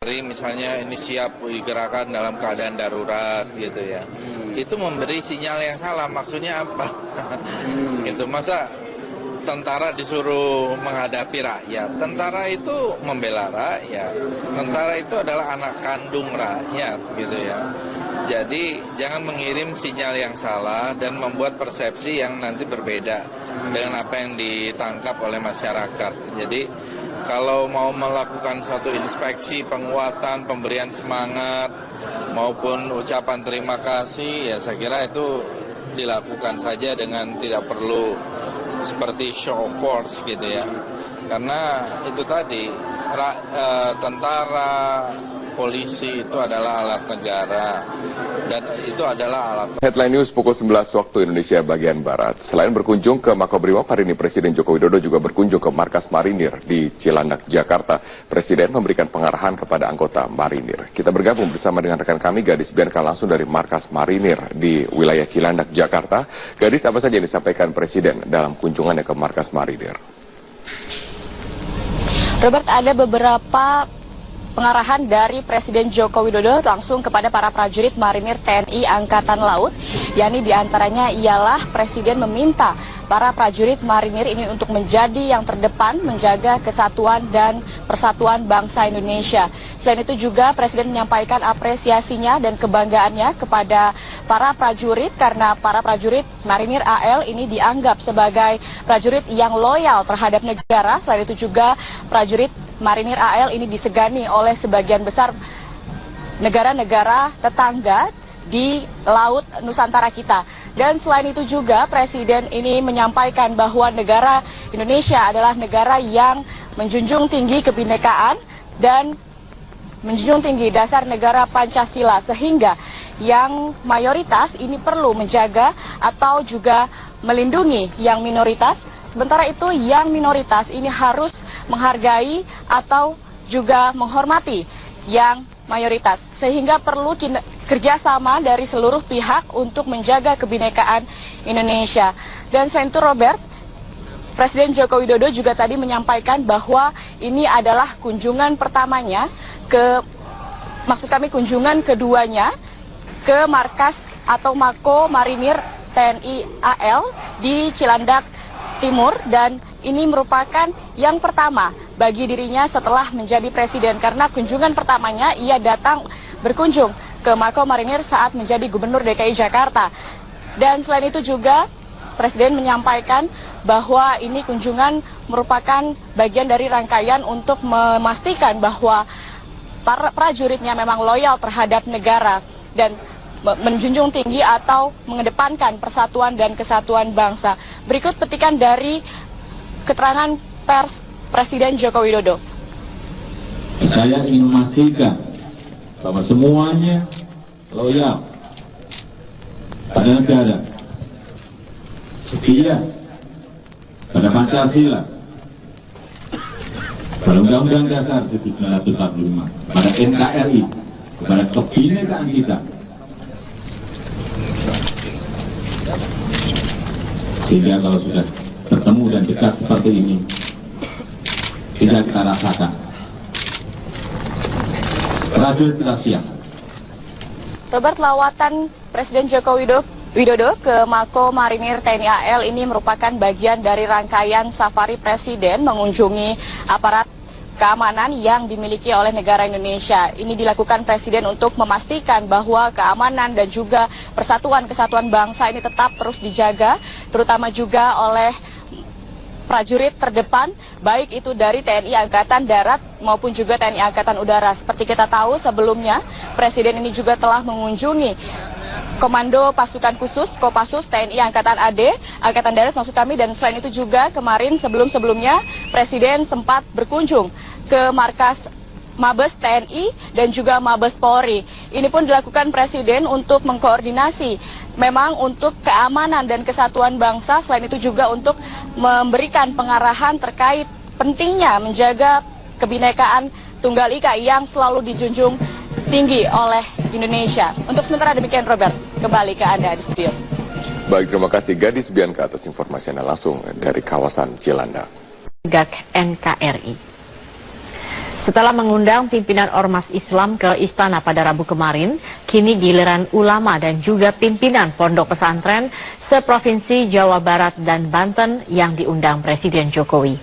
Misalnya ini siap digerakkan dalam keadaan darurat gitu ya. Itu memberi sinyal yang salah, maksudnya apa? Gitu, masa tentara disuruh menghadapi rakyat? Tentara itu membela rakyat. Tentara itu adalah anak kandung rakyat gitu ya. Jadi jangan mengirim sinyal yang salah dan membuat persepsi yang nanti berbeda dengan apa yang ditangkap oleh masyarakat. Jadi kalau mau melakukan satu inspeksi, penguatan, pemberian semangat, maupun ucapan terima kasih, ya saya kira itu dilakukan saja dengan tidak perlu seperti show force gitu ya. Karena itu tadi, tentara, polisi itu adalah alat negara dan itu adalah alat. Headline News pukul 11 waktu Indonesia bagian Barat. Selain berkunjung ke Makobrimob, hari ini Presiden Joko Widodo juga berkunjung ke markas Marinir di Cilandak, Jakarta. Presiden memberikan pengarahan kepada anggota Marinir. Kita bergabung bersama dengan rekan kami Gadis Bianca langsung dari markas Marinir di wilayah Cilandak, Jakarta. Gadis, apa saja yang disampaikan Presiden dalam kunjungannya ke markas Marinir? Robert, ada beberapa pengarahan dari Presiden Joko Widodo langsung kepada para prajurit Marinir TNI Angkatan Laut, yakni diantaranya ialah Presiden meminta para prajurit Marinir ini untuk menjadi yang terdepan menjaga kesatuan dan persatuan bangsa Indonesia. Selain itu juga Presiden menyampaikan apresiasinya dan kebanggaannya kepada para prajurit karena para prajurit Marinir AL ini dianggap sebagai prajurit yang loyal terhadap negara. Selain itu juga prajurit Marinir AL ini disegani oleh sebagian besar negara-negara tetangga di Laut Nusantara kita. Dan selain itu juga Presiden ini menyampaikan bahwa negara Indonesia adalah negara yang menjunjung tinggi kebinekaan dan menjunjung tinggi dasar negara Pancasila, sehingga yang mayoritas ini perlu menjaga atau juga melindungi yang minoritas. Sementara itu yang minoritas ini harus menghargai atau juga menghormati yang mayoritas. Sehingga perlu kerjasama dari seluruh pihak untuk menjaga kebinekaan Indonesia. Dan selain itu Robert, Presiden Joko Widodo juga tadi menyampaikan bahwa ini adalah kunjungan pertamanya kunjungan keduanya ke markas atau Mako Marinir TNI AL di Cilandak Timur, dan ini merupakan yang pertama bagi dirinya setelah menjadi presiden karena kunjungan pertamanya ia datang berkunjung ke Mako Marinir saat menjadi Gubernur DKI Jakarta. Dan selain itu juga Presiden menyampaikan bahwa ini kunjungan merupakan bagian dari rangkaian untuk memastikan bahwa para prajuritnya memang loyal terhadap negara dan menjunjung tinggi atau mengedepankan persatuan dan kesatuan bangsa. Berikut petikan dari keterangan pers Presiden Joko Widodo. Saya ingin memastikan bahwa semuanya loyal pada negara, setia pada Pancasila, pada Undang-Undang Dasar 1945, pada NKRI, pada kebinekaan kita. Sehingga kalau sudah bertemu dan dekat seperti ini, bisa kita rasakan. Prajurit kita siap. Robert, lawatan Presiden Joko Widodo ke Mako Marinir TNI AL ini merupakan bagian dari rangkaian safari Presiden mengunjungi aparat keamanan yang dimiliki oleh negara Indonesia. Ini dilakukan Presiden untuk memastikan bahwa keamanan dan juga persatuan kesatuan bangsa ini tetap terus dijaga, terutama juga oleh prajurit terdepan, baik itu dari TNI Angkatan Darat maupun juga TNI Angkatan Udara. Seperti kita tahu sebelumnya, Presiden ini juga telah mengunjungi Komando Pasukan Khusus, Kopassus TNI Angkatan AD, Angkatan Darat maksud kami, dan selain itu juga kemarin sebelumnya Presiden sempat berkunjung ke markas Mabes TNI dan juga Mabes Polri. Ini pun dilakukan Presiden untuk mengkoordinasi memang untuk keamanan dan kesatuan bangsa, selain itu juga untuk memberikan pengarahan terkait pentingnya menjaga kebinekaan Tunggal Ika yang selalu dijunjung tinggi oleh Indonesia. Untuk sementara demikian Robert, kembali ke Anda di studio. Baik, terima kasih Gadis Bianca atas informasinya langsung dari kawasan Cilandak. GAK NKRI. Setelah mengundang pimpinan Ormas Islam ke istana pada Rabu kemarin, kini giliran ulama dan juga pimpinan pondok pesantren seprovinsi Jawa Barat dan Banten yang diundang Presiden Jokowi.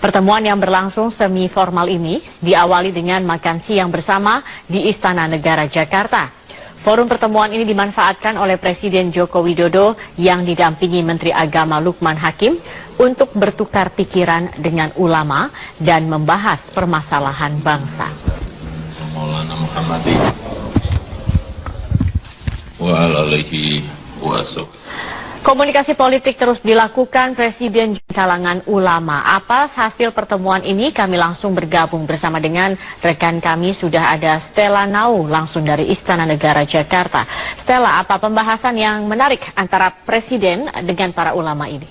Pertemuan yang berlangsung semi formal ini diawali dengan makan siang bersama di Istana Negara Jakarta. Forum pertemuan ini dimanfaatkan oleh Presiden Joko Widodo yang didampingi Menteri Agama Lukman Hakim untuk bertukar pikiran dengan ulama dan membahas permasalahan bangsa. Maulana Muhammadi wa alihi wasallam. Komunikasi politik terus dilakukan Presiden di kalangan ulama. Apa hasil pertemuan ini? Kami langsung bergabung bersama dengan rekan kami. Sudah ada Stella Nau langsung dari Istana Negara Jakarta. Stella, apa pembahasan yang menarik antara Presiden dengan para ulama ini?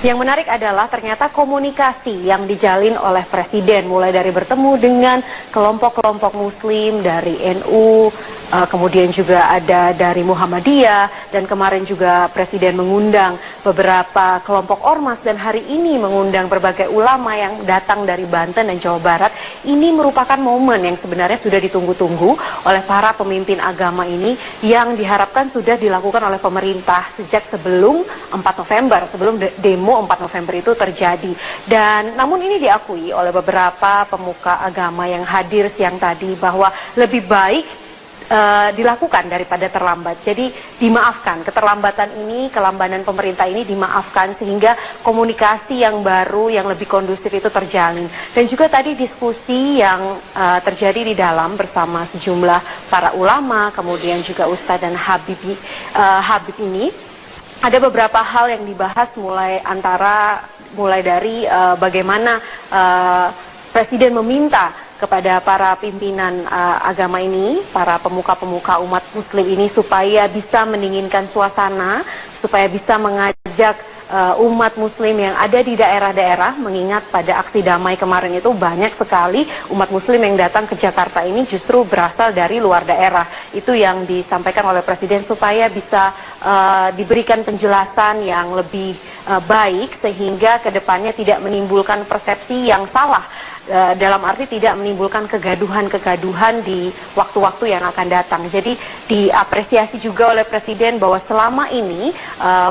Yang menarik adalah ternyata komunikasi yang dijalin oleh Presiden, mulai dari bertemu dengan kelompok-kelompok Muslim dari NU, kemudian juga ada dari Muhammadiyah, dan kemarin juga Presiden mengundang beberapa kelompok ormas, dan hari ini mengundang berbagai ulama yang datang dari Banten dan Jawa Barat. Ini merupakan momen yang sebenarnya sudah ditunggu-tunggu oleh para pemimpin agama ini, yang diharapkan sudah dilakukan oleh pemerintah sejak sebelum 4 November, sebelum demo 4 November itu terjadi. Dan namun ini diakui oleh beberapa pemuka agama yang hadir siang tadi bahwa lebih baik dilakukan daripada terlambat. Jadi dimaafkan, keterlambatan ini, kelambanan pemerintah ini dimaafkan sehingga komunikasi yang baru, yang lebih kondusif itu terjalin. Dan juga tadi diskusi yang terjadi di dalam bersama sejumlah para ulama, kemudian juga Ustadz dan Habib ini. Ada beberapa hal yang dibahas mulai dari bagaimana Presiden meminta kepada para pimpinan agama ini, para pemuka-pemuka umat Muslim ini supaya bisa mendinginkan suasana, supaya bisa mengajak umat Muslim yang ada di daerah-daerah, mengingat pada aksi damai kemarin itu banyak sekali umat Muslim yang datang ke Jakarta ini justru berasal dari luar daerah. Itu yang disampaikan oleh Presiden supaya bisa diberikan penjelasan yang lebih baik sehingga kedepannya tidak menimbulkan persepsi yang salah. Dalam arti tidak menimbulkan kegaduhan-kegaduhan di waktu-waktu yang akan datang. Jadi diapresiasi juga oleh Presiden bahwa selama ini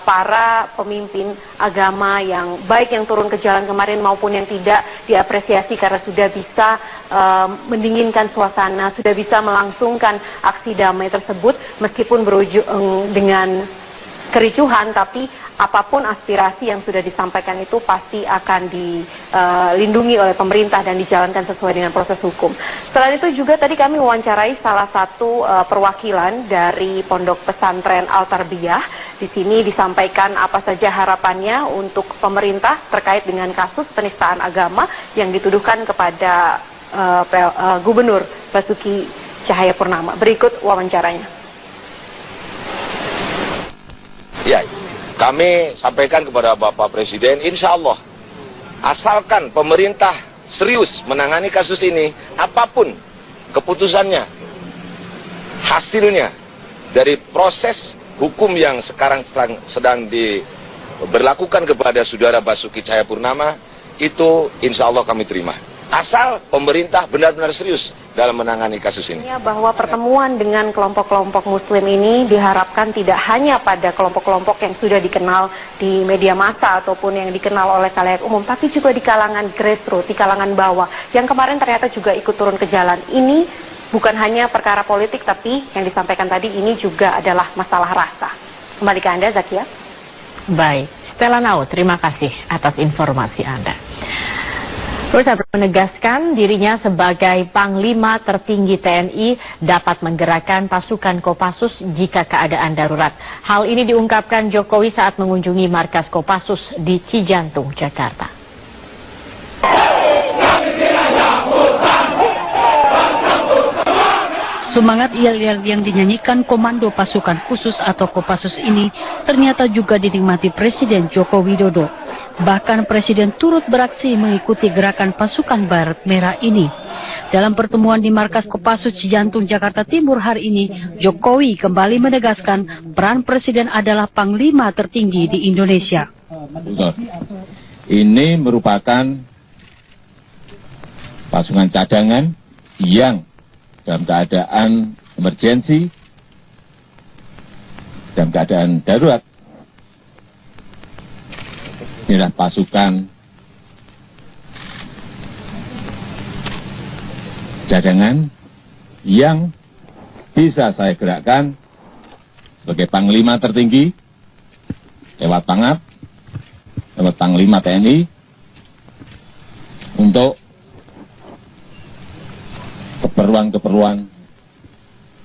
para pemimpin agama yang baik yang turun ke jalan kemarin maupun yang tidak diapresiasi karena sudah bisa mendinginkan suasana, sudah bisa melangsungkan aksi damai tersebut meskipun berujung dengan kericuhan, tapi apapun aspirasi yang sudah disampaikan itu pasti akan dilindungi oleh pemerintah dan dijalankan sesuai dengan proses hukum. Selain itu juga tadi kami mewawancarai salah satu perwakilan dari Pondok Pesantren Al-Tarbiyah. Di sini disampaikan apa saja harapannya untuk pemerintah terkait dengan kasus penistaan agama yang dituduhkan kepada Gubernur Basuki Cahayapurnama. Berikut wawancaranya. Ya, kami sampaikan kepada Bapak Presiden, insya Allah, asalkan pemerintah serius menangani kasus ini, apapun keputusannya, hasilnya dari proses hukum yang sekarang sedang diberlakukan kepada Saudara Basuki Cahayapurnama, itu insya Allah kami terima. Asal pemerintah benar-benar serius dalam menangani kasus ini. Bahwa pertemuan dengan kelompok-kelompok Muslim ini diharapkan tidak hanya pada kelompok-kelompok yang sudah dikenal di media massa ataupun yang dikenal oleh khalayak umum, tapi juga di kalangan grassroots, di kalangan bawah, yang kemarin ternyata juga ikut turun ke jalan. Ini bukan hanya perkara politik, tapi yang disampaikan tadi ini juga adalah masalah rasa. Kembali ke Anda, Zakia. Baik, Stella Nau, terima kasih atas informasi Anda. Terus menegaskan dirinya sebagai Panglima tertinggi TNI dapat menggerakkan pasukan Kopassus jika keadaan darurat. Hal ini diungkapkan Jokowi saat mengunjungi markas Kopassus di Cijantung, Jakarta. Semangat yel-yel yang dinyanyikan Komando Pasukan Khusus atau Kopassus ini ternyata juga dinikmati Presiden Joko Widodo. Bahkan Presiden turut beraksi mengikuti gerakan pasukan Baret Merah ini. Dalam pertemuan di markas Kopassus Cijantung, Jakarta Timur hari ini, Jokowi kembali menegaskan peran Presiden adalah Panglima tertinggi di Indonesia. ini merupakan pasukan cadangan yang dalam keadaan emergensi, dalam keadaan darurat. Inilah pasukan cadangan yang bisa saya gerakkan sebagai Panglima tertinggi lewat Pangap, lewat Panglima TNI untuk keperluan-keperluan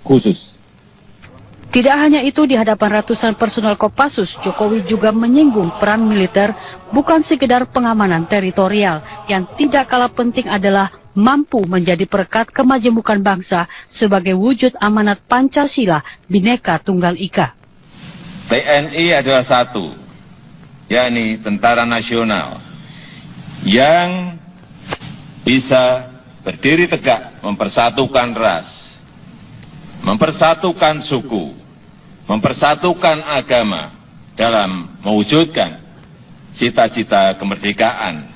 khusus. Tidak hanya itu, di hadapan ratusan personel Kopassus, Jokowi juga menyinggung peran militer bukan sekedar pengamanan teritorial. Yang tidak kalah penting adalah mampu menjadi perekat kemajemukan bangsa sebagai wujud amanat Pancasila Bhinneka Tunggal Ika. TNI adalah satu, yakni Tentara Nasional, yang bisa berdiri tegak mempersatukan ras, mempersatukan suku, mempersatukan agama dalam mewujudkan cita-cita kemerdekaan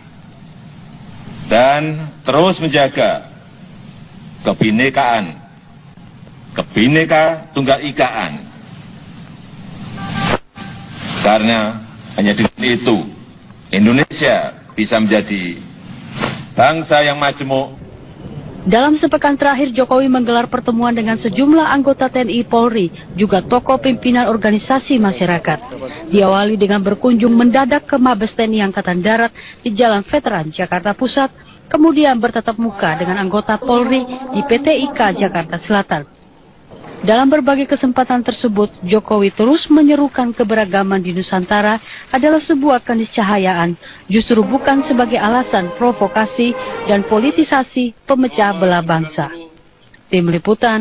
dan terus menjaga kebhinneka tunggal ikaan. Karena hanya dengan itu Indonesia bisa menjadi bangsa yang majemuk. Dalam sepekan terakhir, Jokowi menggelar pertemuan dengan sejumlah anggota TNI Polri, juga tokoh pimpinan organisasi masyarakat. Diawali dengan berkunjung mendadak ke Mabes TNI Angkatan Darat di Jalan Veteran, Jakarta Pusat, kemudian bertatap muka dengan anggota Polri di PT IKA Jakarta Selatan. Dalam berbagai kesempatan tersebut, Jokowi terus menyerukan keberagaman di Nusantara adalah sebuah keniscahayaan, justru bukan sebagai alasan provokasi dan politisasi pemecah belah bangsa. Tim Liputan